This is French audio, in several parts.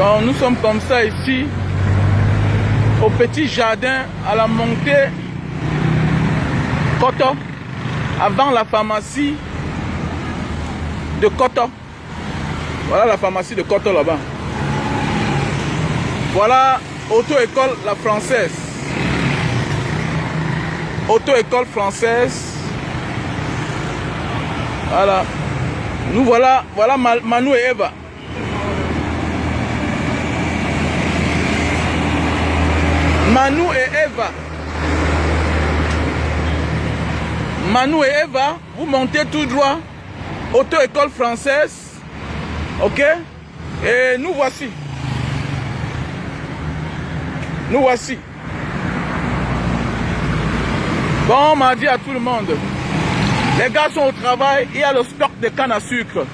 Donc nous sommes comme ça ici, au petit jardin, à la montée Koto, avant la pharmacie de Koto. Voilà la pharmacie de Koto là-bas. Voilà auto-école la française. Auto-école française. Voilà. Nous voilà, voilà Manu et Eva. Manu et Eva. Manu et Eva, vous montez tout droit. Auto-école française. Ok? Et nous voici. Nous voici. Bon, on m'a dit à tout le monde. Les gars sont au travail, il y a le stock de canne à sucre.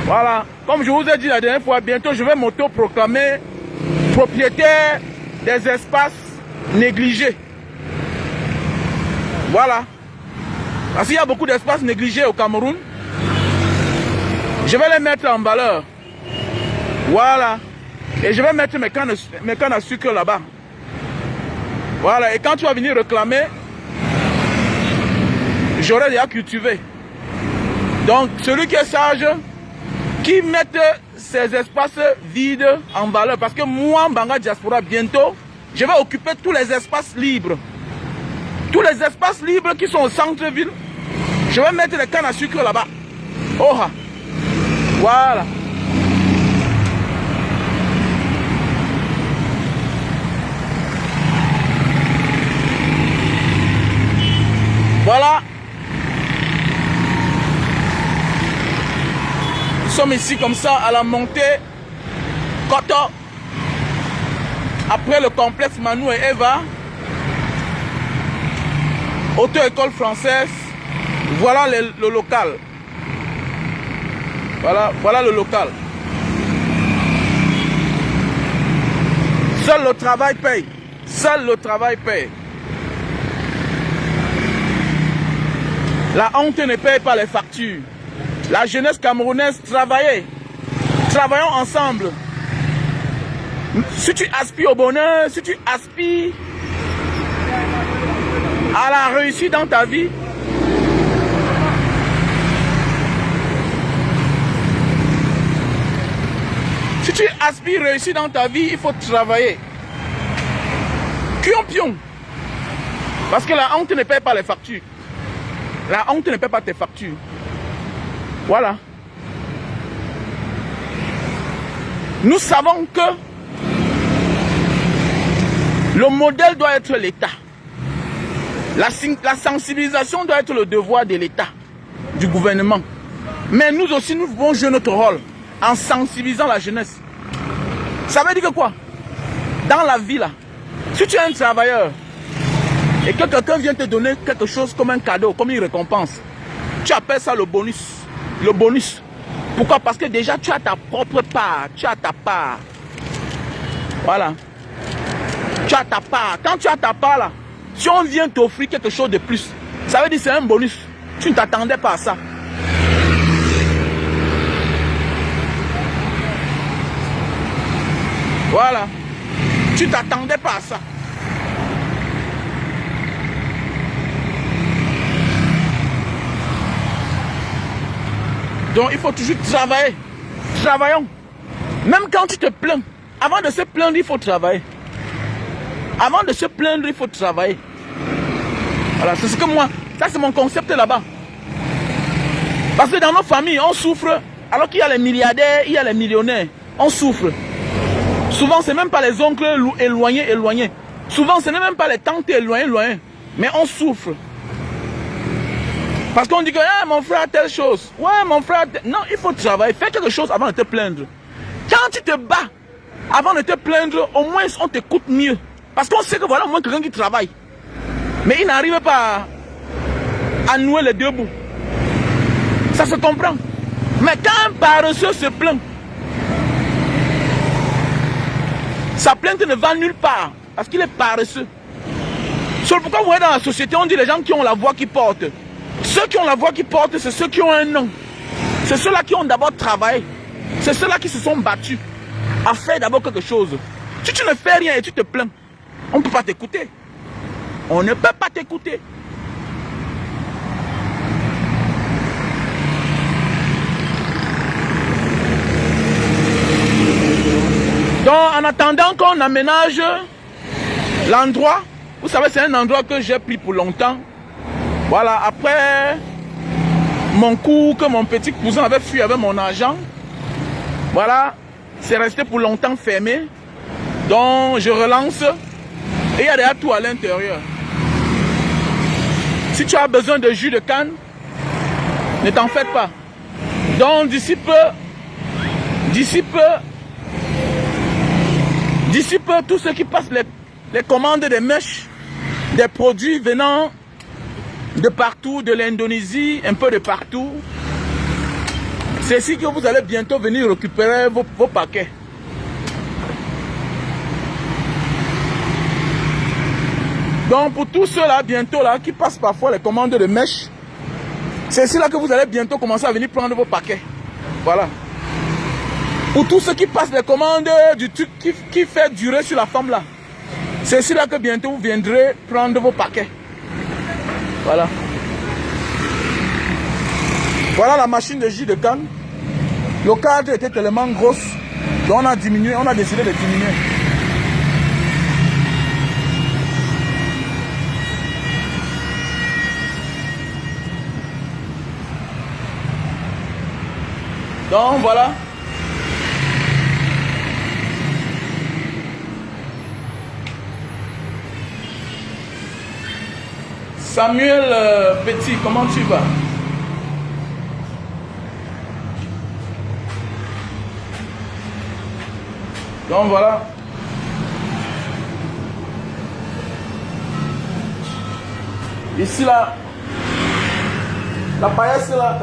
Voilà. Comme je vous ai dit la dernière fois, bientôt je vais m'auto-proclamer propriétaire des espaces négligés. Voilà. Parce qu'il y a beaucoup d'espaces négligés au Cameroun. Je vais les mettre en valeur. Voilà. Et je vais mettre mes cannes à sucre là-bas. Voilà. Et quand tu vas venir réclamer, j'aurai déjà cultivé. Donc, celui qui est sage, qui mette ces espaces vides en valeur. Parce que moi, Mbanga Diaspora, bientôt, je vais occuper tous les espaces libres. Tous les espaces libres qui sont au centre-ville, je vais mettre les cannes à sucre là-bas. Oh, voilà. Voilà. Nous sommes ici comme ça à la montée Koto. Après le complexe Manu et Eva. Auto-école française. Voilà le local. Voilà le local. Seul le travail paye. Seul le travail paye. La honte ne paye pas les factures. La jeunesse camerounaise, travaillez. Travaillons ensemble. Si tu aspires au bonheur, si tu aspires à la réussite dans ta vie, si tu aspires à réussir dans ta vie, il faut travailler. Pion. Parce que la honte ne paye pas les factures. La honte ne paie pas tes factures. Voilà. Nous savons que le modèle doit être l'État. La sensibilisation doit être le devoir de l'État, du gouvernement. Mais nous aussi, nous pouvons jouer notre rôle en sensibilisant la jeunesse. Ça veut dire que quoi? Dans la vie là, si tu es un travailleur, et que quelqu'un vient te donner quelque chose comme un cadeau, comme une récompense, tu appelles ça le bonus. Le bonus. Pourquoi? Parce que déjà tu as ta propre part. Tu as ta part. Voilà. Tu as ta part. Quand tu as ta part là, si on vient t'offrir quelque chose de plus, ça veut dire que c'est un bonus. Tu ne t'attendais pas à ça. Voilà. Tu ne t'attendais pas à ça. Donc il faut toujours travailler. Travaillons. Même quand tu te plains, avant de se plaindre, il faut travailler. Avant de se plaindre, il faut travailler. Voilà, c'est ce que moi, ça c'est mon concept là-bas. Parce que dans nos familles, on souffre, alors qu'il y a les milliardaires, il y a les millionnaires. On souffre. Souvent, c'est même pas les oncles éloignés. Souvent, ce n'est même pas les tantes éloignées. Mais on souffre. Parce qu'on dit que mon frère a telle chose. Ouais, mon frère a telle... Non, il faut travailler. Fais quelque chose avant de te plaindre. Quand tu te bats avant de te plaindre, au moins on t'écoute mieux. Parce qu'on sait que voilà au moins quelqu'un qui travaille. Mais il n'arrive pas à nouer les deux bouts. Ça se comprend. Mais quand un paresseux se plaint, sa plainte ne va nulle part. Parce qu'il est paresseux. C'est pourquoi vous voyez dans la société, on dit les gens qui ont la voix qui porte. Ceux qui ont la voix qui porte, c'est ceux qui ont un nom. C'est ceux-là qui ont d'abord travaillé. C'est ceux-là qui se sont battus. à faire d'abord quelque chose. Si tu ne fais rien et tu te plains, on ne peut pas t'écouter. On ne peut pas t'écouter. Donc, en attendant qu'on aménage l'endroit, vous savez, c'est un endroit que j'ai pris pour longtemps. Voilà, après mon cours que mon petit cousin avait fui avec mon argent, voilà, c'est resté pour longtemps fermé. Donc, je relance et il y a déjà tout à l'intérieur. Si tu as besoin de jus de canne, ne t'en faites pas. Donc, d'ici peu, tous ceux qui passent les commandes des mèches, des produits venant de partout, de l'Indonésie, un peu de partout, c'est ici que vous allez bientôt venir récupérer vos paquets. Donc pour tous ceux-là, bientôt là, qui passent parfois les commandes de mèches, c'est ici là que vous allez bientôt commencer à venir prendre vos paquets. Voilà. Pour tous ceux qui passent les commandes du truc qui fait durer sur la femme là, c'est ici là que bientôt vous viendrez prendre vos paquets. Voilà. Voilà la machine de jus de canne. Le cadre était tellement grosse, donc on a diminué, on a décidé de diminuer. Donc voilà. Samuel Petit, comment tu vas? Donc voilà. Ici là, la paillasse là,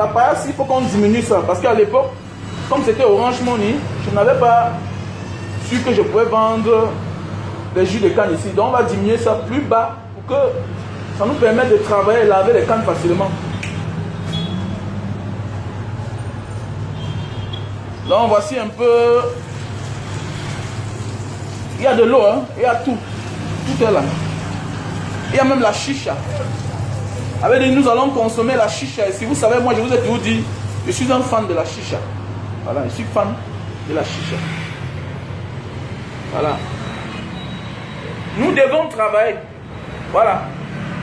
il faut qu'on diminue ça. Parce qu'à l'époque, comme c'était Orange Money, je n'avais pas su que je pouvais vendre des jus de canne ici. Donc on va diminuer ça plus bas pour que ça nous permet de travailler et laver les cannes facilement. Donc voici un peu. Il y a de l'eau, hein? Il y a tout. Tout est là. Il y a même la chicha. Avec nous allons consommer la chicha ici. Vous savez, moi je vous ai toujours dit, je suis un fan de la chicha. Voilà, je suis fan de la chicha. Voilà. Nous devons travailler. Voilà.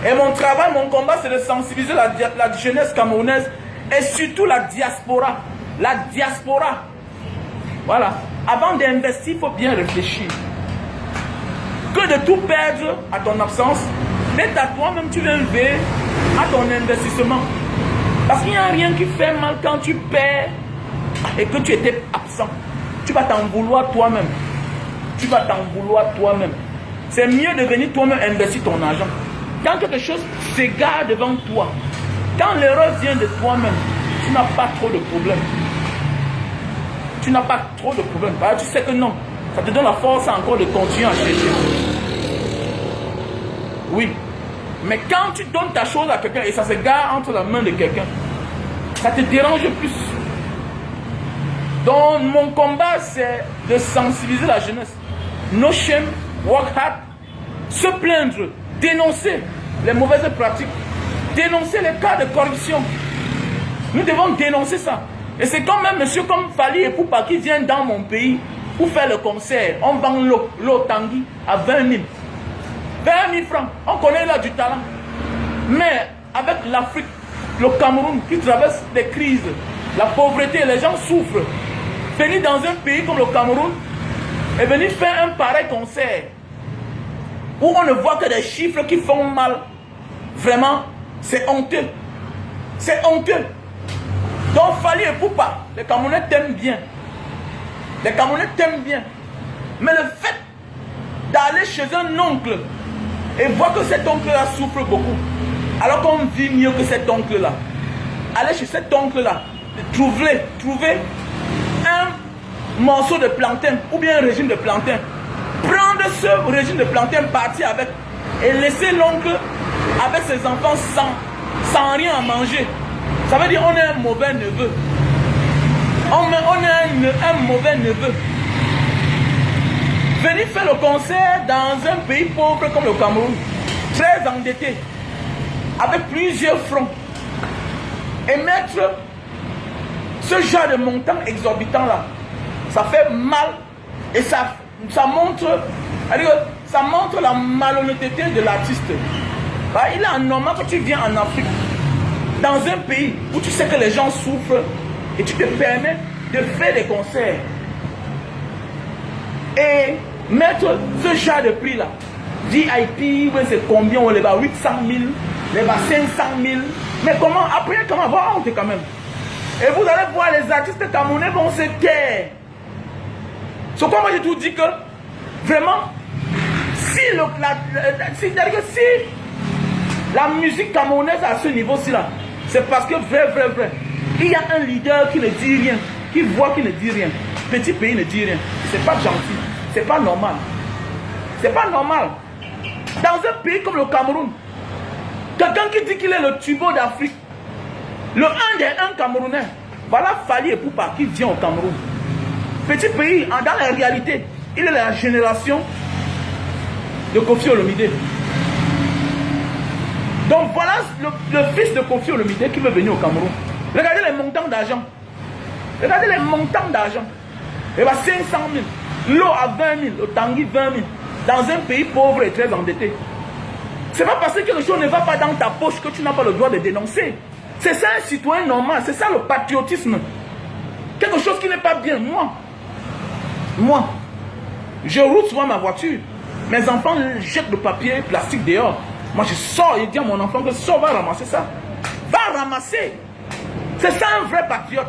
Et mon travail, mon combat, c'est de sensibiliser la jeunesse camerounaise et surtout la diaspora. La diaspora. Voilà. Avant d'investir, il faut bien réfléchir. Que de tout perdre à ton absence, d'être à toi-même, tu veux lever à ton investissement. Parce qu'il n'y a rien qui fait mal quand tu perds et que tu étais absent. Tu vas t'en vouloir toi-même. Tu vas t'en vouloir toi-même. C'est mieux de venir toi-même investir ton argent. Quand quelque chose s'égare devant toi, quand l'erreur vient de toi-même, tu n'as pas trop de problèmes. Tu n'as pas trop de problèmes. Tu sais que non. Ça te donne la force encore de continuer à chercher. Oui. Mais quand tu donnes ta chose à quelqu'un et ça se gare entre la main de quelqu'un, ça te dérange plus. Donc mon combat, c'est de sensibiliser la jeunesse. No shame, work hard, se plaindre, dénoncer les mauvaises pratiques, dénoncer les cas de corruption. Nous devons dénoncer ça. Et c'est quand même monsieur comme Fally Ipupa qui vient dans mon pays pour faire le concert. On vend l'eau Tanguy à 20 000. 20 000 francs. On connaît là du talent. Mais avec l'Afrique, le Cameroun qui traverse des crises, la pauvreté, les gens souffrent. Venir dans un pays comme le Cameroun et venir faire un pareil concert où on ne voit que des chiffres qui font mal. Vraiment, c'est honteux. C'est honteux. Donc Fally Ipupa, les Camerounais t'aiment bien. Les Camerounais t'aiment bien. Mais le fait d'aller chez un oncle et voir que cet oncle-là souffre beaucoup, alors qu'on vit mieux que cet oncle-là, aller chez cet oncle-là, trouver un morceau de plantain ou bien un régime de plantain, prendre ce régime de plantain, partir avec et laisser l'oncle avec ses enfants sans rien à manger. Ça veut dire qu'on est un mauvais neveu. On est un mauvais neveu. Venir faire le concert dans un pays pauvre comme le Cameroun, très endetté, avec plusieurs fronts, et mettre ce genre de montant exorbitant là, ça fait mal et ça montre la malhonnêteté de l'artiste. Bah, il est anormal que tu viens en Afrique, dans un pays où tu sais que les gens souffrent et tu te permets de faire des concerts et mettre ce genre de prix là. VIP, c'est combien? On les bat 800 000, les bat 500 000. Mais comment? Après, comment avoir honte quand même? Et vous allez voir, les artistes camerounais vont se taire. C'est pourquoi moi j'ai tout dit que vraiment, si la musique camerounaise à ce niveau-ci là, c'est parce que vrai, il y a un leader qui ne dit rien, qui voit qui ne dit rien. Petit pays ne dit rien. C'est pas gentil, c'est pas normal. C'est pas normal. Dans un pays comme le Cameroun, quelqu'un qui dit qu'il est le tubo d'Afrique, le 1 des 1 camerounais, voilà Fally Ipupa qui vient au Cameroun. Petit pays, dans la réalité, il est la génération de Koffi Olomide. Donc voilà le fils de Koffi Olomide qui veut venir au Cameroun. Regardez les montants d'argent. Regardez les montants d'argent. Il va 500 000. L'eau à 20 000. Le Tanguy 20 000. Dans un pays pauvre et très endetté. C'est pas parce que quelque chose ne va pas dans ta poche que tu n'as pas le droit de dénoncer. C'est ça un citoyen normal. C'est ça le patriotisme. Quelque chose qui n'est pas bien. Moi, je roule souvent ma voiture. Mes enfants jettent le papier plastique dehors. Moi, je sors et dis à mon enfant que sors, va ramasser ça. Va ramasser. C'est ça un vrai patriote.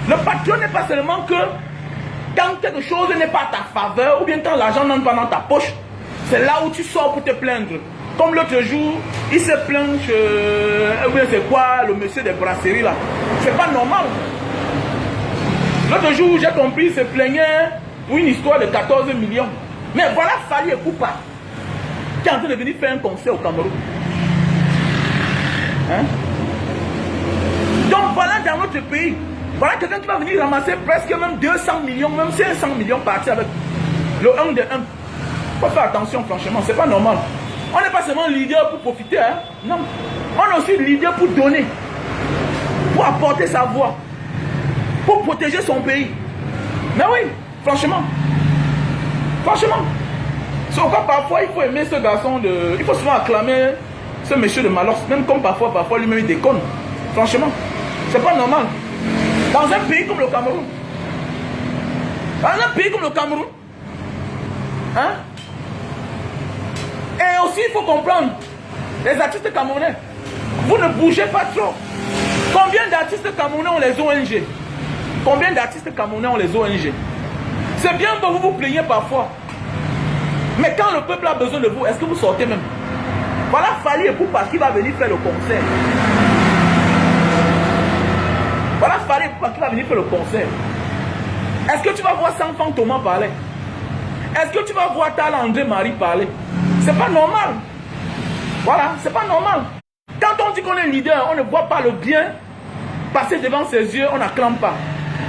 Le patriote n'est pas seulement que quand quelque chose n'est pas à ta faveur ou bien quand l'argent n'entre pas dans ta poche, c'est là où tu sors pour te plaindre. Comme l'autre jour, il se plaint chez... c'est quoi, le monsieur des brasseries là. C'est pas normal. L'autre jour, j'ai compris, il se plaignait pour une histoire de 14 millions. Mais voilà Fally Ipupa qui est en train de venir faire un concert au Cameroun. Hein? Donc voilà dans notre pays. Voilà quelqu'un qui va venir ramasser presque même 200 millions, même 500 millions partir avec le 1 de 1. Il faut faire attention franchement, c'est pas normal. On n'est pas seulement leader pour profiter, hein? Non. On est aussi leader pour donner, pour apporter sa voix, pour protéger son pays. Mais oui, franchement. Franchement. Sauf que parfois il faut aimer ce garçon de... Il faut souvent acclamer ce monsieur de Malox, même comme parfois lui-même il déconne. Franchement, c'est pas normal. Dans un pays comme le Cameroun. Hein? Et aussi il faut comprendre, les artistes camerounais, vous ne bougez pas trop. Combien d'artistes camerounais ont les ONG? Combien d'artistes camerounais ont les ONG? C'est bien que vous vous plaignez parfois. Mais quand le peuple a besoin de vous, est-ce que vous sortez même? Voilà Fally Ipupa qui va venir faire le concert. Voilà Fally Ipupa qui va venir faire le concert. Est-ce que tu vas voir Sanfan Thomas parler? Est-ce que tu vas voir Tal André Marie parler? C'est pas normal. Voilà, c'est pas normal. Quand on dit qu'on est leader, on ne voit pas le bien passer devant ses yeux, on n'acclame pas.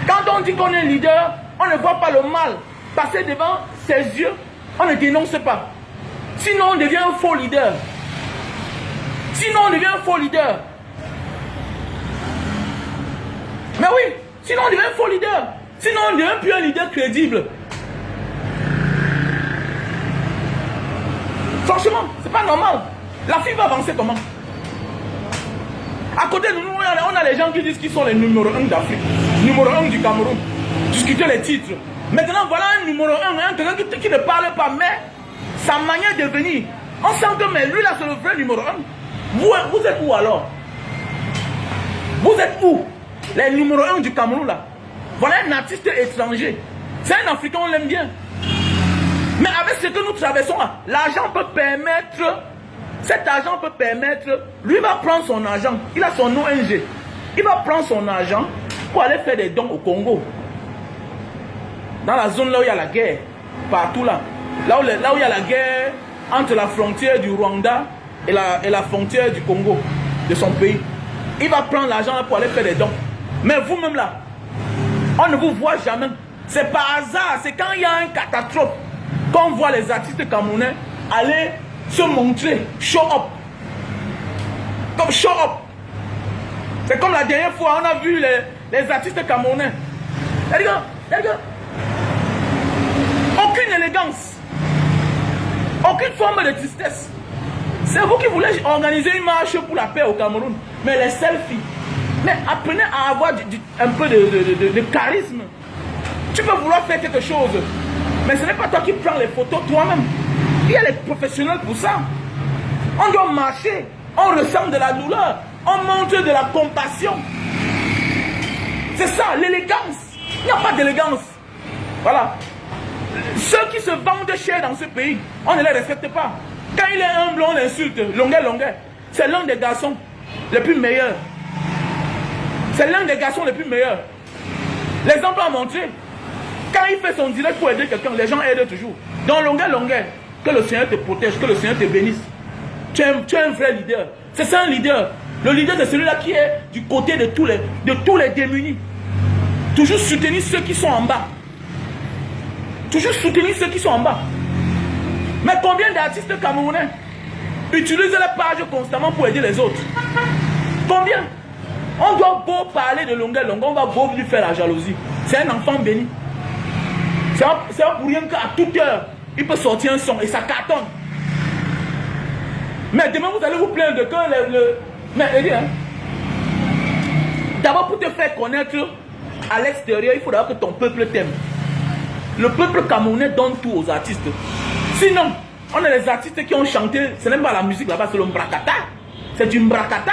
Quand on dit qu'on est leader, on ne voit pas le mal passer devant ses yeux, on ne dénonce pas. Sinon, on devient un faux leader. Mais oui, sinon on devient un faux leader. Sinon, on ne devient plus un leader crédible. Franchement, c'est pas normal. La fille va avancer comment? À côté de nous, on a les gens qui disent qu'ils sont les numéro 1 d'Afrique, numéro 1 du Cameroun. Discuter les titres. Maintenant, voilà un numéro 1, quelqu'un qui ne parle pas, mais sa manière de venir, on sent que mais lui là c'est le vrai numéro 1. Vous êtes où alors? Vous êtes où? Les numéro 1 du Cameroun là. Voilà un artiste étranger. C'est un Africain, on l'aime bien. Mais avec ce que nous traversons là, l'argent peut permettre, cet argent peut permettre, lui va prendre son argent, il a son ONG, il va prendre son argent pour aller faire des dons au Congo. Dans la zone là où il y a la guerre, partout là. Là où il y a la guerre entre la frontière du Rwanda et la frontière du Congo, de son pays. Il va prendre l'argent là pour aller faire des dons. Mais vous-même là, on ne vous voit jamais. C'est par hasard, c'est quand il y a une catastrophe Quand on voit les artistes camerounais aller se montrer, show up. Comme show up. C'est comme la dernière fois, on a vu les artistes camerounais. Les gars, aucune élégance. Aucune forme de tristesse. C'est vous qui voulez organiser une marche pour la paix au Cameroun. Mais les selfies. Mais apprenez à avoir un peu de charisme. Tu peux vouloir faire quelque chose. Mais ce n'est pas toi qui prends les photos toi-même. Il y a les professionnels pour ça. On doit marcher. On ressent de la douleur. On montre de la compassion. C'est ça, l'élégance. Il n'y a pas d'élégance. Voilà. Ceux qui se vendent cher dans ce pays, on ne les respecte pas. Quand il est humble, on l'insulte. Longueur. C'est l'un des garçons les plus meilleurs. C'est l'un des garçons les plus meilleurs. L'exemple a montré. Quand il fait son direct pour aider quelqu'un, les gens aident toujours. Donc longueur. Que le Seigneur te protège, que le Seigneur te bénisse. Tu es un vrai leader. C'est ça un leader. Le leader, c'est celui-là qui est du côté de tous les démunis. Toujours soutenir ceux qui sont en bas. Toujours soutenir ceux qui sont en bas. Mais combien d'artistes camerounais utilisent la page constamment pour aider les autres? Combien? On doit beau parler de longueur, on va beau lui faire la jalousie. C'est un enfant béni. C'est pas pour rien qu'à toute heure, il peut sortir un son et ça cartonne. Mais demain, vous allez vous plaindre de que Mais hein, d'abord, pour te faire connaître à l'extérieur, il faut d'abord que ton peuple t'aime. Le peuple camerounais donne tout aux artistes. Sinon, on a les artistes qui ont chanté, ce n'est pas la musique là-bas, c'est le mbrakata. C'est du mbrakata.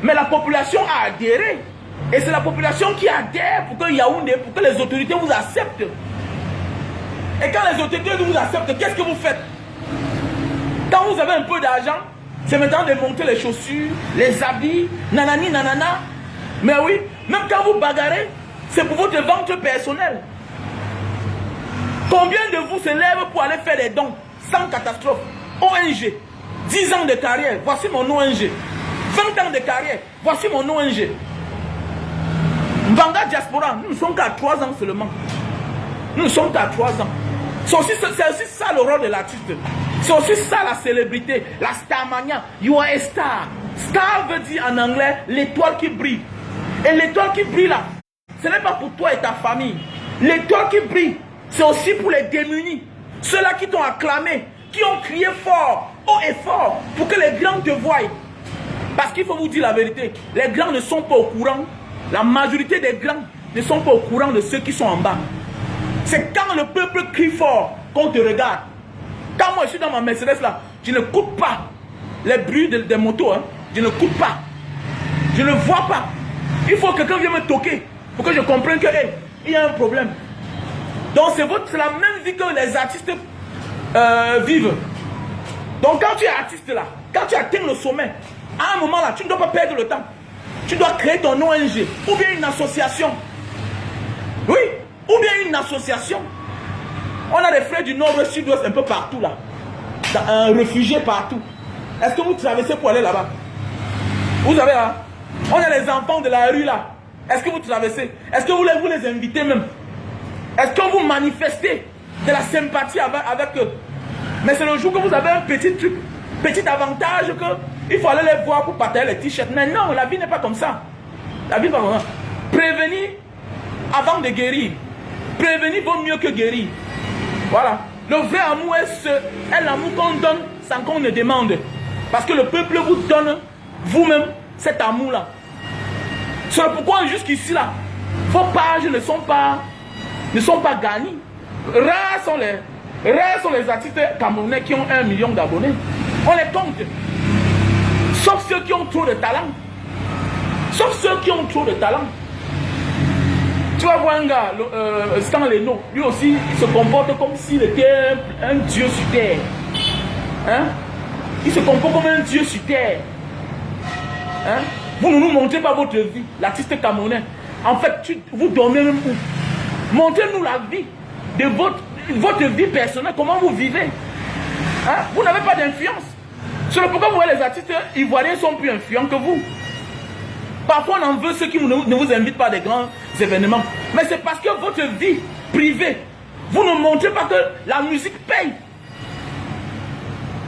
Mais la population a adhéré. Et c'est la population qui adhère pour que Yaoundé, pour que les autorités vous acceptent. Et quand les autorités vous acceptent, qu'est-ce que vous faites? Quand vous avez un peu d'argent, c'est maintenant de monter les chaussures, les habits, nanani, nanana. Mais oui, même quand vous bagarrez, c'est pour votre vente personnelle. Combien de vous se lèvent pour aller faire des dons sans catastrophe? ONG, 10 ans de carrière, voici mon ONG. 20 ans de carrière, voici mon ONG. Mbanga Diaspora, nous ne sommes qu'à 3 ans seulement. Nous ne sommes qu'à 3 ans. C'est aussi ça le rôle de l'artiste. C'est aussi ça la célébrité, la starmania. You are a star. Star veut dire en anglais l'étoile qui brille. Et l'étoile qui brille là, ce n'est pas pour toi et ta famille. L'étoile qui brille, c'est aussi pour les démunis. Ceux-là qui t'ont acclamé, qui ont crié fort, haut et fort, pour que les grands te voient. Parce qu'il faut vous dire la vérité, les grands ne sont pas au courant. La majorité des grands ne sont pas au courant de ceux qui sont en bas. C'est quand le peuple crie fort qu'on te regarde. Quand moi je suis dans ma Mercedes là, je ne coûte pas les bruits des motos. Hein. Je ne coûte pas. Je ne vois pas. Il faut que quelqu'un vienne me toquer pour que je comprenne que hey, il y a un problème. Donc c'est la même vie que les artistes vivent. Donc quand tu es artiste là, quand tu atteins le sommet, à un moment là, tu ne dois pas perdre le temps. Tu dois créer ton ONG ou bien une association. Oui, ou bien une association. On a des frères du nord-ouest, sud-ouest, un peu partout là. Réfugiés partout. Est-ce que vous traversez pour aller là-bas? Vous savez là, on a les enfants de la rue là. Est-ce que vous traversez? Est-ce que vous les invitez même? Est-ce que vous manifestez de la sympathie avec eux? Mais c'est le jour que vous avez un petit truc, petit avantage que il faut aller les voir pour partager les t-shirts. Mais non, la vie n'est pas comme ça. La vie n'est pas comme ça. Prévenir avant de guérir. Prévenir vaut mieux que guérir. Voilà. Le vrai amour est l'amour qu'on donne sans qu'on ne demande. Parce que le peuple vous donne vous-même cet amour-là. C'est pourquoi jusqu'ici là, vos pages ne sont pas gagnées. Rares sont les artistes camerounais qui ont 1 million d'abonnés. On les compte. Sauf ceux qui ont trop de talent. Sauf ceux qui ont trop de talent. Tu vas voir un gars, Stan Leno, lui aussi, il se comporte comme s'il était un dieu sur terre. Hein? Il se comporte comme un dieu sur terre. Hein? Vous ne nous montrez pas votre vie, l'artiste camerounais. En fait, vous dormez même où? Montrez-nous la vie de votre vie personnelle, comment vous vivez. Hein? Vous n'avez pas d'influence. C'est pourquoi vous voyez les artistes ivoiriens sont plus influents que vous. Parfois on en veut ceux qui ne vous invitent pas à des grands événements. Mais c'est parce que votre vie privée, Vous ne montrez pas que la musique paye.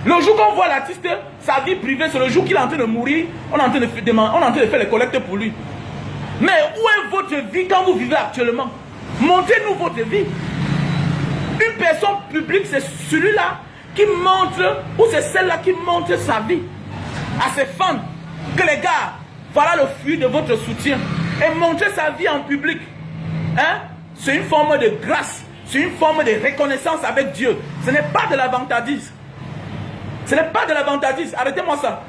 Le jour qu'on voit l'artiste, sa vie privée, c'est le jour qu'il est en train de mourir, on est en train de faire les collectes pour lui. Mais où est votre vie quand vous vivez actuellement? Montrez-nous votre vie. Une personne publique, c'est celui-là qui montre, ou c'est celle-là qui montre sa vie à ses fans. Que les gars, voilà le fruit de votre soutien. Et montrer sa vie en public, hein? C'est une forme de grâce, c'est une forme de reconnaissance avec Dieu. Ce n'est pas de la vantardise. Ce n'est pas de la vantardise. Arrêtez-moi ça.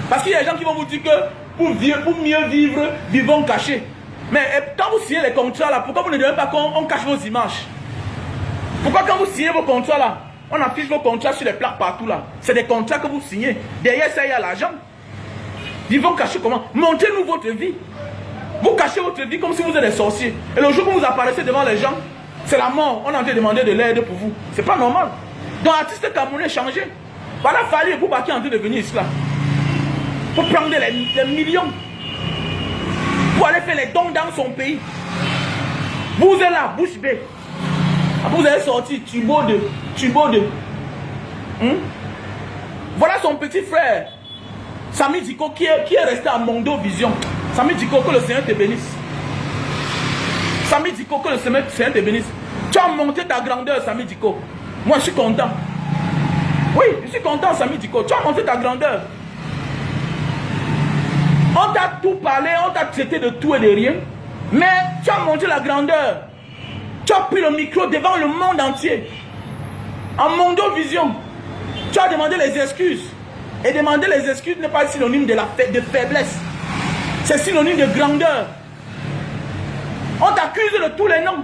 Parce qu'il y a des gens qui vont vous dire que pour mieux vivre, vivons cachés. Mais quand vous signez les contrats là, pourquoi vous ne demandez pas qu'on cache vos images? Pourquoi quand vous signez vos contrats là, on affiche vos contrats sur les plaques partout là? C'est des contrats que vous signez. Derrière ça, il y a l'argent. Vivons cachés comment? Montrez-nous votre vie. Vous cachez votre vie comme si vous êtes des sorciers. Et le jour où vous apparaissez devant les gens, c'est la mort. On est en train de demander de l'aide pour vous. C'est pas normal. Donc l'artiste camerounais changé. Voilà, Fally et Bouba qui est en train de venir ici là. Pour prendre les millions. Pour aller faire les dons dans son pays. Vous êtes là, bouche bée. Après vous avez sorti Tubo de. Voilà son petit frère. Samy Diko qui est resté à Mondo Vision. Samy Diko, que le Seigneur te bénisse. Samy Diko, que le Seigneur te bénisse. Tu as monté ta grandeur, Samy Diko. Moi, je suis content. Oui, je suis content, Samy Diko. Tu as monté ta grandeur. On t'a tout parlé, on t'a traité de tout et de rien. Mais tu as monté la grandeur. Tu as pris le micro devant le monde entier. En Mondo Vision. Tu as demandé les excuses. Et demander les excuses n'est pas synonyme de faiblesse. C'est synonyme de grandeur. On t'accuse de tous les noms.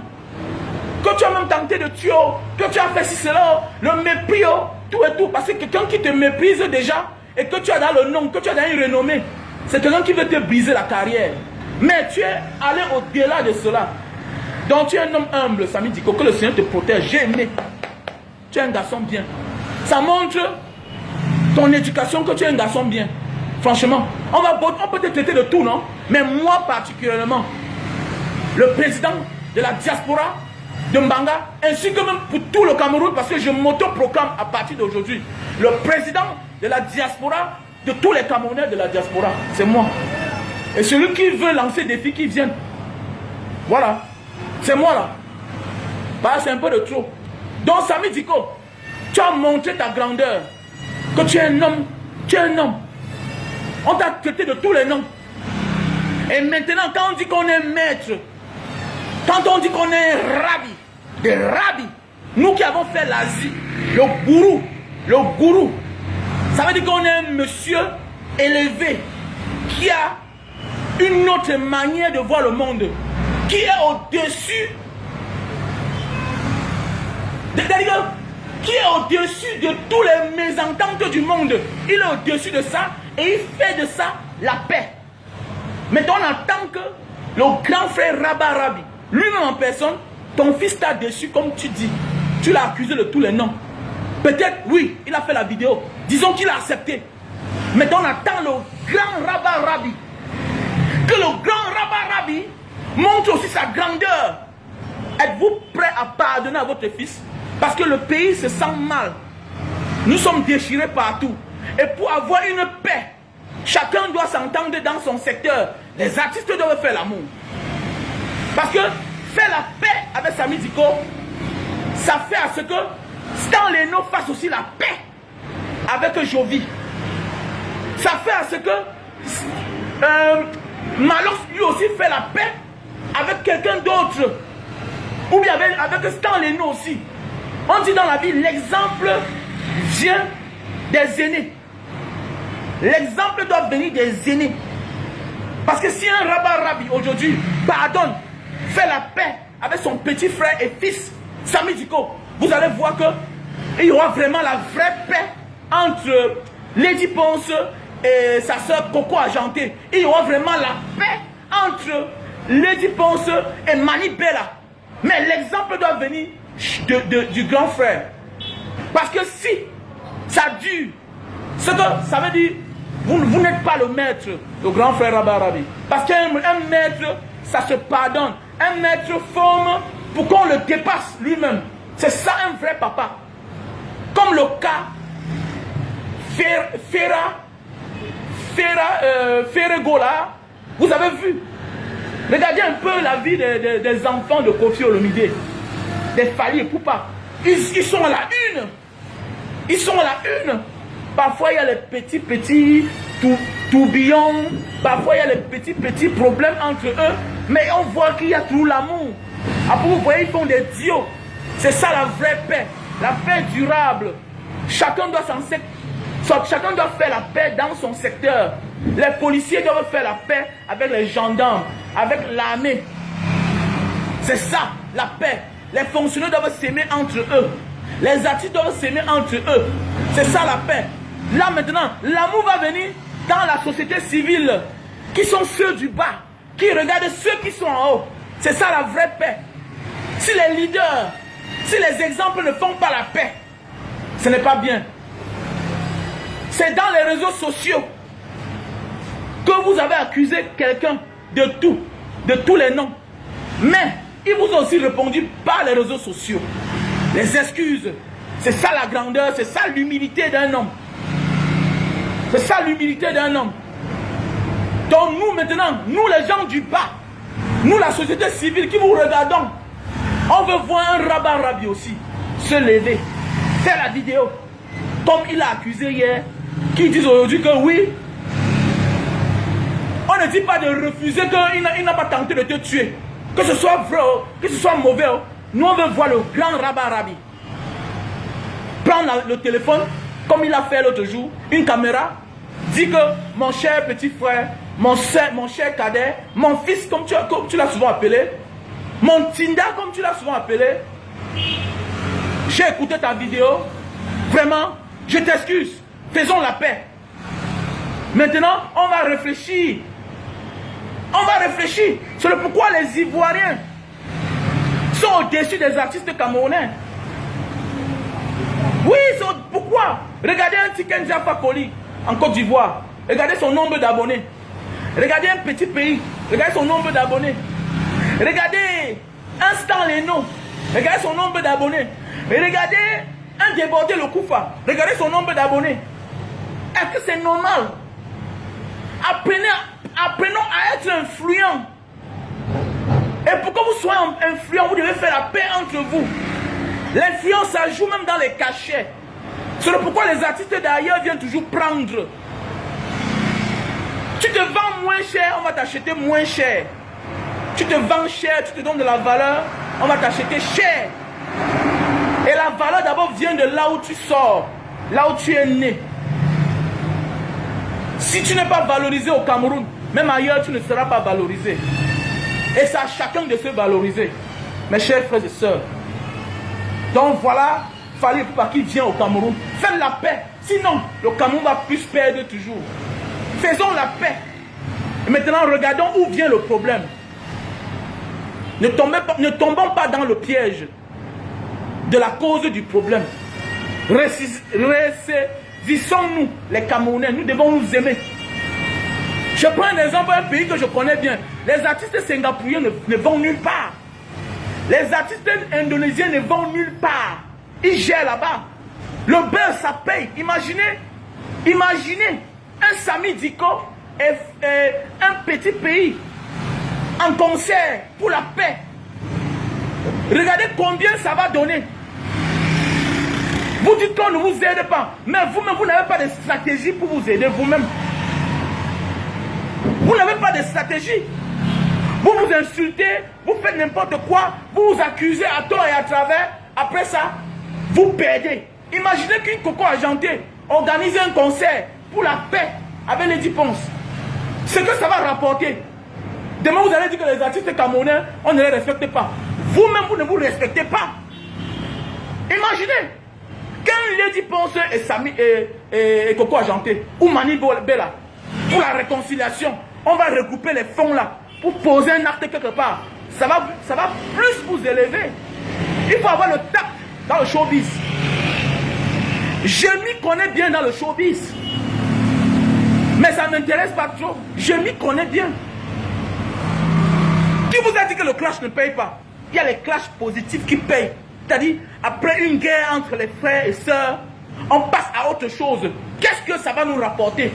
Que tu as même tenté de tuer, que tu as fait si cela, le mépris, tout et tout. Parce que quelqu'un qui te méprise déjà, et que tu as dans le nom, que tu as dans une renommée, c'est quelqu'un qui veut te briser la carrière. Mais tu es allé au-delà de cela. Donc tu es un homme humble, Samy Diko, que le Seigneur te protège. J'ai aimé. Tu es un garçon bien. Ça montre ton éducation, que tu es un garçon bien. Franchement, on peut te traiter de tout, non? Mais moi particulièrement, le président de la diaspora de Mbanga, ainsi que même pour tout le Cameroun, parce que je m'auto-proclame à partir d'aujourd'hui, le président de la diaspora, de tous les Camerounais de la diaspora, c'est moi. Et celui qui veut lancer des filles qui viennent, voilà, c'est moi là. Bah, c'est un peu de trop. Donc Samy Diko, tu as montré ta grandeur, que tu es un homme, tu es un homme. On t'a traité de tous les noms. Et maintenant, quand on dit qu'on est maître, quand on dit qu'on est rabbi, des rabbis, nous qui avons fait l'Asie, le gourou, ça veut dire qu'on est un monsieur élevé, qui a une autre manière de voir le monde, qui est au-dessus, qui est au-dessus de tous les mésententes du monde. Il est au-dessus de ça et il fait de ça la paix. Maintenant, on entend que le grand frère Rabba Rabbi, lui-même en personne, ton fils t'a déçu comme tu dis. Tu l'as accusé de tous les noms. Peut-être, oui, il a fait la vidéo. Disons qu'il a accepté. Maintenant, on attend le grand Rabba Rabbi. Que le grand Rabba Rabbi montre aussi sa grandeur. Êtes-vous prêt à pardonner à votre fils? Parce que le pays se sent mal. Nous sommes déchirés partout. Et pour avoir une paix, chacun doit s'entendre dans son secteur. Les artistes doivent faire l'amour. Parce que faire la paix avec Samy Diko, ça fait à ce que Stan Leno fasse aussi la paix avec Jovi. Ça fait à ce que Malox lui aussi fait la paix avec quelqu'un d'autre. Ou bien avec Stan Leno aussi. On dit dans la vie, l'exemple vient des aînés. L'exemple doit venir des aînés. Parce que si un Rabba Rabbi aujourd'hui pardonne, fait la paix avec son petit frère et fils, Samy Diko, vous allez voir qu'il y aura vraiment la vraie paix entre Lady Ponce et sa soeur Coco Argenté. Il y aura vraiment la paix entre Lady Ponce et Mani Bella. Mais l'exemple doit venir du grand frère. Parce que si ça dure, ce que ça veut dire, vous n'êtes pas le maître, le grand frère Rabba Rabbi. Parce qu'un maître, ça se pardonne. Un maître forme pour qu'on le dépasse lui-même. C'est ça un vrai papa. Comme le cas Ferregola, vous avez vu. Regardez un peu la vie des enfants de Koffi Olomide, des Fally Ipupa. Ils sont à la une. Ils sont à la une. Parfois, il y a les petits tourbillons. Parfois, il y a les petits problèmes entre eux. Mais on voit qu'il y a tout l'amour. Après, vous voyez, ils font des dios. C'est ça la vraie paix. La paix durable. Chacun doit faire la paix dans son secteur. Les policiers doivent faire la paix avec les gendarmes, avec l'armée. C'est ça, la paix. Les fonctionnaires doivent s'aimer entre eux. Les artistes doivent s'aimer entre eux. C'est ça la paix. Là maintenant, l'amour va venir dans la société civile, qui sont ceux du bas, qui regardent ceux qui sont en haut. C'est ça la vraie paix. Si les leaders, si les exemples ne font pas la paix, ce n'est pas bien. C'est dans les réseaux sociaux que vous avez accusé quelqu'un de tout, de tous les noms. Mais il vous a aussi répondu par les réseaux sociaux. Les excuses, c'est ça la grandeur, c'est ça l'humilité d'un homme. C'est ça l'humilité d'un homme. Donc nous maintenant, nous les gens du bas, nous la société civile qui vous regardons, on veut voir un rabat-rabi aussi se lever, faire la vidéo, comme il a accusé hier, qui disent aujourd'hui que oui, on ne dit pas de refuser qu'il n'a pas tenté de te tuer. Que ce soit vrai, que ce soit mauvais, nous on veut voir le grand rabat-rabi. Prendre le téléphone, comme il a fait l'autre jour, une caméra, dit que mon cher petit frère, mon cher cadet, mon fils comme tu l'as souvent appelé, mon Tinda comme tu l'as souvent appelé, j'ai écouté ta vidéo, vraiment, je t'excuse, faisons la paix. Maintenant, on va réfléchir. On va réfléchir sur le pourquoi les Ivoiriens sont au-dessus des artistes camerounais. Oui, pourquoi? Regardez un Tiken Jah Fakoly en Côte d'Ivoire. Regardez son nombre d'abonnés. Regardez un petit pays. Regardez son nombre d'abonnés. Regardez un Stan Leno. Regardez son nombre d'abonnés. Et regardez un Débordé le Koufa. Regardez son nombre d'abonnés. Est-ce que c'est normal? Apprenons à être influents. Et pour que vous soyez influents, vous devez faire la paix entre vous. L'influence, ça joue même dans les cachets. C'est pourquoi les artistes d'ailleurs viennent toujours prendre. Tu te vends moins cher, on va t'acheter moins cher. Tu te vends cher, tu te donnes de la valeur, on va t'acheter cher. Et la valeur d'abord vient de là où tu sors, là où tu es né. Si tu n'es pas valorisé au Cameroun, même ailleurs, tu ne seras pas valorisé. Et c'est à chacun de se valoriser, mes chers frères et sœurs. Donc voilà, Fally Ipupa qui vient au Cameroun. Faites la paix. Sinon, le Cameroun va plus perdre toujours. Faisons la paix. Et maintenant, regardons où vient le problème. Ne tombons pas dans le piège de la cause du problème. Ressaisissons-nous, les Camerounais. Nous devons nous aimer. Je prends un exemple d'un pays que je connais bien. Les artistes singapouriens ne vont nulle part. Les artistes indonésiens ne vont nulle part. Ils gèrent là-bas. Le beurre, ça paye. Imaginez un Samy Diko et un petit pays en concert pour la paix. Regardez combien ça va donner. Vous dites qu'on ne vous aide pas. Mais vous-même, vous n'avez pas de stratégie pour vous aider vous-même. Vous n'avez pas de stratégie. Vous vous insultez, vous faites n'importe quoi, vous vous accusez à tort et à travers. Après ça, vous perdez. Imaginez qu'une Coco Argentée organise un concert pour la paix avec les 10 ponces. Ce que ça va rapporter. Demain, vous allez dire que les artistes camerounais, on ne les respecte pas. Vous-même, vous ne vous respectez pas. Imaginez qu'un Lady Ponce et Coco Argentée ou Mani Bella, pour la réconciliation, on va regrouper les fonds là pour poser un acte quelque part. Ça va plus vous élever. Il faut avoir le tact dans le showbiz. Je m'y connais bien dans le showbiz. Mais ça ne m'intéresse pas trop. Je m'y connais bien. Qui vous a dit que le clash ne paye pas? Il y a les clashs positifs qui payent. C'est-à-dire, après une guerre entre les frères et sœurs, on passe à autre chose. Qu'est-ce que ça va nous rapporter?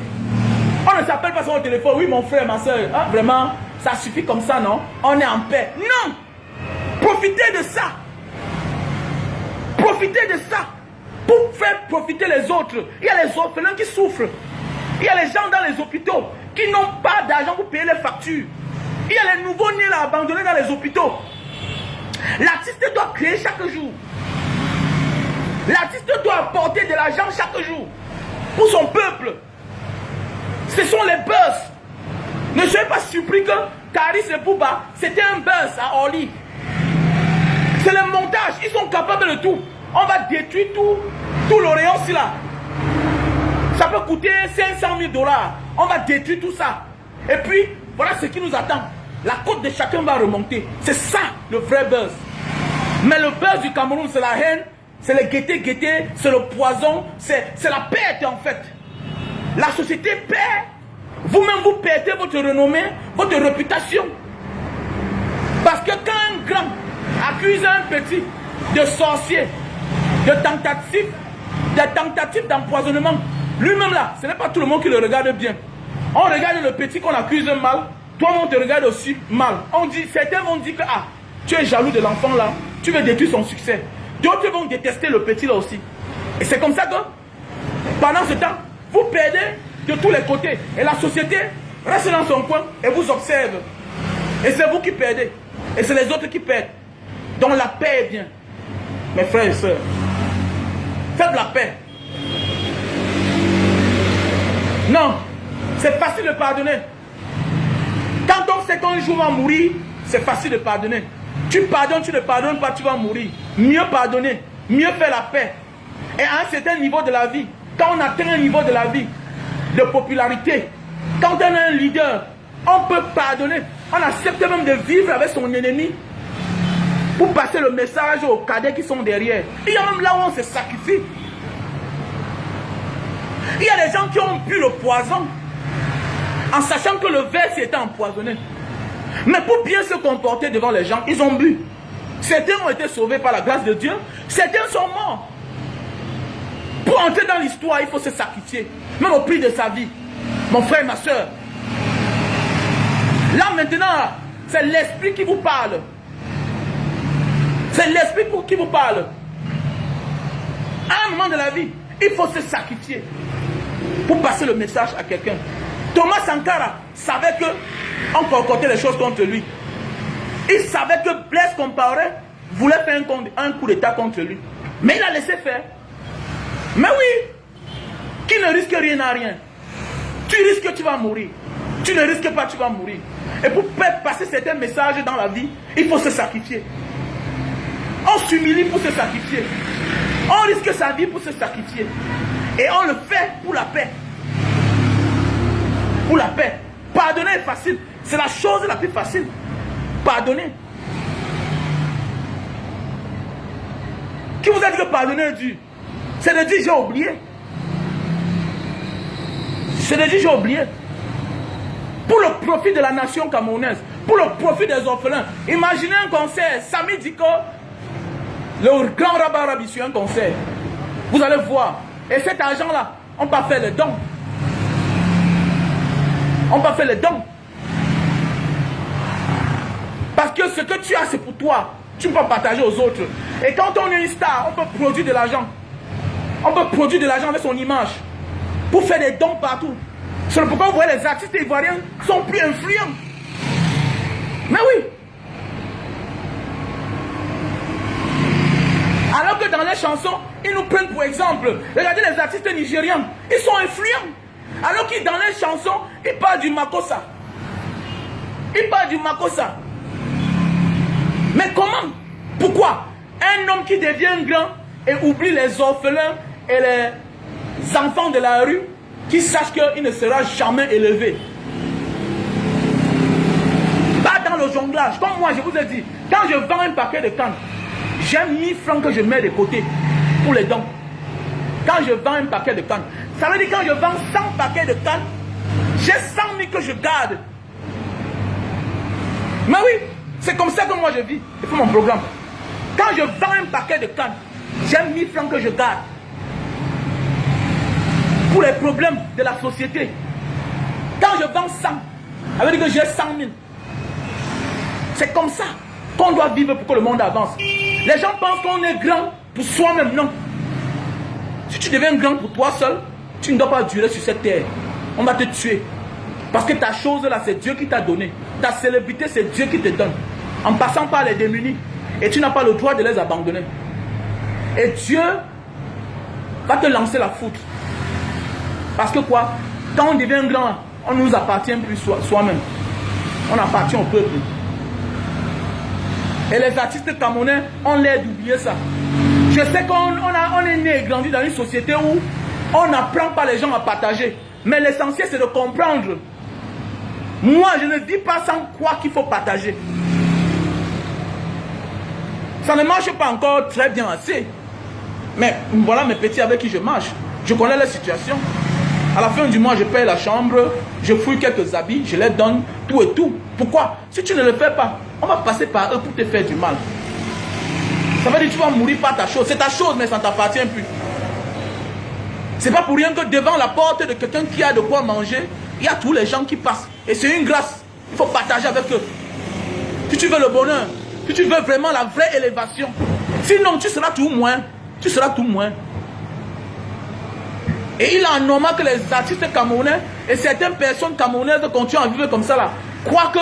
On ne s'appelle pas sur le téléphone, oui mon frère, ma soeur, hein, vraiment, ça suffit comme ça, non? On est en paix. Non! Profitez de ça. Profitez de ça pour faire profiter les autres. Il y a les orphelins qui souffrent. Il y a les gens dans les hôpitaux qui n'ont pas d'argent pour payer les factures. Il y a les nouveaux-nés là abandonnés dans les hôpitaux. L'artiste doit créer chaque jour. L'artiste doit apporter de l'argent chaque jour pour son peuple. Ce sont les buzz. Ne soyez pas surpris que Caris et Bouba, c'était un buzz à Orly. C'est le montage. Ils sont capables de tout. On va détruire tout l'Orient ici là. Ça peut coûter 500 000 $. On va détruire tout ça. Et puis, voilà ce qui nous attend. La côte de chacun va remonter. C'est ça le vrai buzz. Mais le buzz du Cameroun, c'est la haine, c'est le guetté-guetté, c'est le poison, c'est la perte en fait. La société perd. Vous-même, vous perdez votre renommée, votre réputation. Parce que quand un grand accuse un petit de sorcier, de tentative d'empoisonnement, lui-même là, ce n'est pas tout le monde qui le regarde bien. On regarde le petit qu'on accuse mal, toi on te regarde aussi mal. Certains vont dire que ah, tu es jaloux de l'enfant là, tu veux détruire son succès. D'autres vont détester le petit là aussi. Et c'est comme ça que, pendant ce temps, vous perdez de tous les côtés. Et la société reste dans son coin et vous observe. Et c'est vous qui perdez. Et c'est les autres qui perdent. Donc la paix est bien. Mes frères et sœurs, faites la paix. Non, c'est facile de pardonner. Quand on sait qu'un jour on va mourir, c'est facile de pardonner. Tu pardonnes, tu ne pardonnes pas, tu vas mourir. Mieux pardonner, mieux faire la paix. Et à un certain niveau de la vie, quand on atteint un niveau de la vie, de popularité, quand on est un leader, on peut pardonner. On accepte même de vivre avec son ennemi pour passer le message aux cadets qui sont derrière. Il y a même là où on se sacrifie. Il y a des gens qui ont bu le poison en sachant que le verre s'était empoisonné. Mais pour bien se comporter devant les gens, ils ont bu. Certains ont été sauvés par la grâce de Dieu. Certains sont morts. Pour entrer dans l'histoire, il faut se sacrifier. Même au prix de sa vie. Mon frère, ma soeur. Là maintenant, c'est l'esprit qui vous parle. C'est l'esprit qui vous parle. À un moment de la vie, il faut se sacrifier pour passer le message à quelqu'un. Thomas Sankara savait qu'on concoctait les choses contre lui. Il savait que Blaise Compaoré voulait faire un coup d'état contre lui. Mais il a laissé faire. Mais oui, qui ne risque rien à rien. Tu risques, tu vas mourir. Tu ne risques pas, tu vas mourir. Et pour faire passer certains messages dans la vie, il faut se sacrifier. On s'humilie pour se sacrifier. On risque sa vie pour se sacrifier. Et on le fait pour la paix. Pour la paix. Pardonner est facile. C'est la chose la plus facile. Pardonner. Qui vous a dit que pardonner est dur? C'est de dire j'ai oublié. C'est de dire j'ai oublié. Pour le profit de la nation camerounaise. Pour le profit des orphelins. Imaginez un concert. Sami Diko, le grand rabbin Rabbi sur un concert. Vous allez voir. Et cet argent-là, on va faire les dons. On va faire les dons. Parce que ce que tu as, c'est pour toi. Tu peux partager aux autres. Et quand on est une star, on peut produire de l'argent. On peut produire de l'argent avec son image. Pour faire des dons partout. C'est pourquoi vous voyez les artistes ivoiriens sont plus influents. Mais oui. Alors que dans les chansons, ils nous prennent pour exemple. Regardez les artistes nigérians. Ils sont influents. Alors que dans les chansons, ils parlent du Makossa. Ils parlent du Makossa. Mais comment? Pourquoi? Un homme qui devient grand et oublie les orphelins et les enfants de la rue, qui sachent qu'il ne sera jamais élevé. Pas dans le jonglage. Comme moi, je vous ai dit, quand je vends un paquet de cannes, j'ai 1000 francs que je mets de côté pour les dons. Quand je vends un paquet de cannes, ça veut dire quand je vends 100 paquets de cannes, j'ai 100 000 que je garde. Mais oui, c'est comme ça que moi je vis. Je fais mon programme. Quand je vends un paquet de cannes, j'ai 1000 francs que je garde. Pour les problèmes de la société. Quand je vends 100, ça veut dire que j'ai 100 000. C'est comme ça qu'on doit vivre pour que le monde avance. Les gens pensent qu'on est grand pour soi-même. Non. Si tu deviens grand pour toi seul, tu ne dois pas durer sur cette terre. On va te tuer. Parce que ta chose là, c'est Dieu qui t'a donné. Ta célébrité, c'est Dieu qui te donne. En passant par les démunis. Et tu n'as pas le droit de les abandonner. Et Dieu va te lancer la foutre. Parce que quoi? Quand on devient grand, on ne nous appartient plus soi-même. On appartient au peuple. Et les artistes camerounais ont l'air d'oublier ça. Je sais qu'on est né et grandi dans une société où on n'apprend pas les gens à partager. Mais l'essentiel, c'est de comprendre. Moi, je ne dis pas sans quoi qu'il faut partager. Ça ne marche pas encore très bien assez. Mais voilà mes petits avec qui je marche. Je connais la situation. À la fin du mois, je paye la chambre, je fouille quelques habits, je les donne, tout et tout. Pourquoi? Si tu ne le fais pas, on va passer par eux pour te faire du mal. Ça veut dire que tu vas mourir par ta chose. C'est ta chose, mais ça ne t'appartient plus. C'est pas pour rien que devant la porte de quelqu'un qui a de quoi manger, il y a tous les gens qui passent. Et c'est une grâce. Il faut partager avec eux. Si tu veux le bonheur, si tu veux vraiment la vraie élévation, sinon tu seras tout moins. Tu seras tout moins. Et il est anormal que les artistes camerounais et certaines personnes camerounaises continuent à vivre comme ça là. Quoique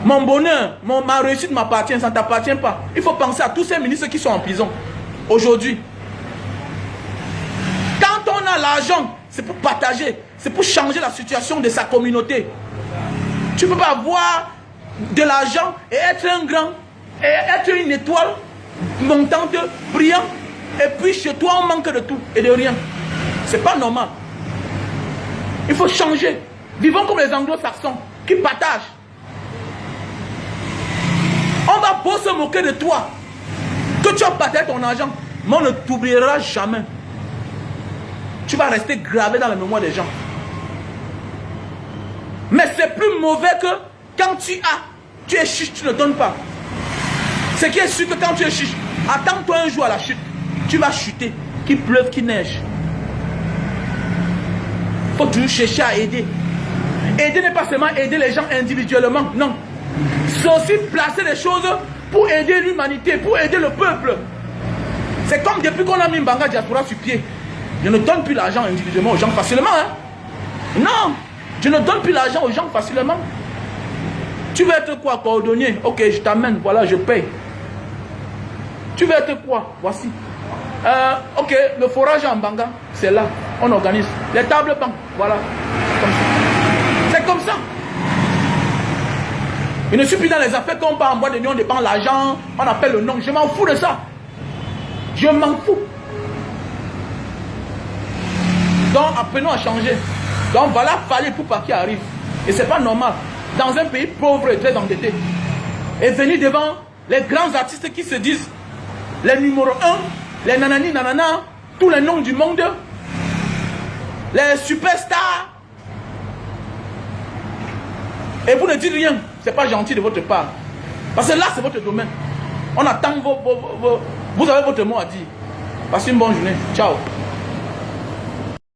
mon bonheur, ma réussite m'appartient, ça ne t'appartient pas. Il faut penser à tous ces ministres qui sont en prison aujourd'hui. Quand on a l'argent, c'est pour partager, c'est pour changer la situation de sa communauté. Tu ne peux pas avoir de l'argent et être un grand, et être une étoile montante, brillante, et puis chez toi on manque de tout et de rien. C'est pas normal. Il faut changer. Vivons comme les anglo-saxons qui partagent. On va beau se moquer de toi, que tu as partagé ton argent, mais on ne t'oubliera jamais. Tu vas rester gravé dans la mémoire des gens. Mais c'est plus mauvais que quand tu es chiche, tu ne donnes pas. Ce qui est sûr que quand tu es chiche, attends-toi un jour à la chute. Tu vas chuter, qu'il pleuve, qu'il neige. Il faut toujours chercher à aider. Aider n'est pas seulement aider les gens individuellement, non. C'est aussi placer les choses pour aider l'humanité, pour aider le peuple. C'est comme depuis qu'on a mis Mbanga Diaspora sur pied. Je ne donne plus l'argent individuellement aux gens facilement. Hein? Non, je ne donne plus l'argent aux gens facilement. Tu veux être quoi, cordonnier? Ok, je t'amène, voilà, je paye. Tu veux être quoi? Voici. Ok, le forage en Mbanga, c'est là, on organise. Les tables bancs, voilà. C'est comme ça. Je ne suis plus dans les affaires qu'on part en boîte de nuit, on dépend l'argent, on appelle le nom. Je m'en fous de ça. Je m'en fous. Donc apprenons à changer. Donc voilà, fallait pour pas qui arrive. Et c'est pas normal. Dans un pays pauvre et très endetté. Et venir devant les grands artistes qui se disent les numéros 1, les nanani nanana, tous les noms du monde, les superstars. Et vous ne dites rien. C'est pas gentil de votre part. Parce que là, c'est votre domaine. On attend vous avez votre mot à dire. Passez une bonne journée. Ciao.